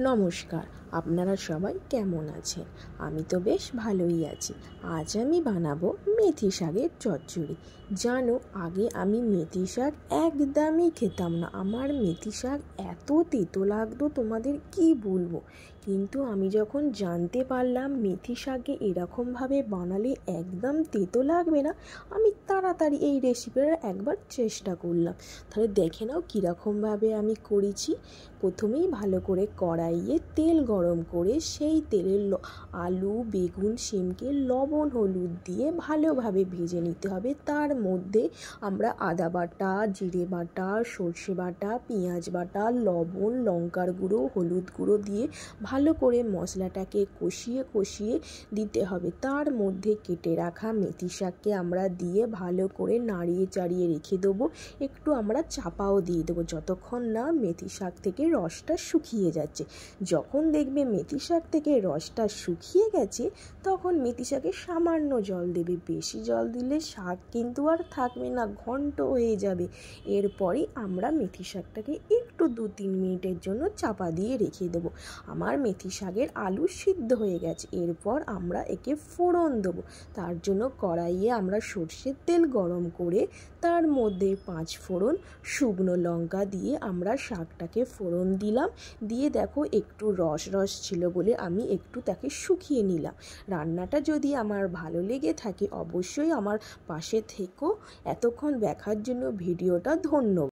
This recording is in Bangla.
নমস্কার, আপনারা সবাই কেমন আছেন? আমি তো বেশ ভালোই আছি। আজ আমি বানাবো মেথি শাকের চচ্চড়ি। জানো, আগে আমি মেথি শাক একদমই খেতাম না। আমার মেথি শাক এত তেতো লাগতো, তোমাদের কি বলবো। কিন্তু আমি যখন জানতে পারলাম মেথি শাকে এরকমভাবে বানালে একদম তেতো লাগবে না, আমি তাড়াতাড়ি এই রেসিপিটা একবার চেষ্টা করলাম। তাহলে দেখে নাও কীরকমভাবে আমি করেছি। প্রথমেই ভালো করে কড়াইয়ে তেল গরম করে সেই তেলের আলু, বেগুন, শিমকে লবণ হলুদ দিয়ে ভালোভাবে ভেজে নিতে হবে। তার মধ্যে আমরা আদা বাটা, জিরে বাটা, সর্ষে বাটা, পেঁয়াজ বাটা, লবণ, লঙ্কার গুঁড়ো, হলুদ গুঁড়ো দিয়ে ভালো করে মশলাটাকে কষিয়ে দিতে হবে। তার মধ্যে কেটে রাখা মেথি শাককে আমরা দিয়ে ভালো করে নাড়িয়ে চাড়িয়ে রেখে দেবো। একটু আমরা চাপাও দিয়ে দেবো যতক্ষণ না মেথি শাক থেকে রসটা শুকিয়ে যাচ্ছে। যখন দেখবে মেথি শাক থেকে রসটা শুকিয়ে গেছে, তখন মেথি শাকে সামান্য জল দেবে। বেশি জল দিলে শাক কিন্তু আর থাকবে না, ঘন্ট হয়ে যাবে। এরপরে আমরা মেথি শাকটাকে একটু 2-3 মিনিটের জন্য চাপা দিয়ে রেখে দেবো। আমার মেথি শাকের আলু সিদ্ধ হয়ে গেছে। এরপর আমরা একে ফোড়ন দেবো। তার জন্য কড়াইয়ে আমরা সর্ষের তেল গরম করে তার মধ্যে 5 ফোড়ন, শুকনো লঙ্কা দিয়ে আমরা শাকটাকে ফোড়ন দিলাম। দিয়ে দেখো একটু রস ছিল বলে আমি একটু তাকে শুকিয়ে নিলাম। রান্নাটা যদি আমার ভালো লেগে থাকে অবশ্যই আমার পাশে থেকো। এতক্ষণ দেখার জন্য ভিডিওটা ধন্যবাদ।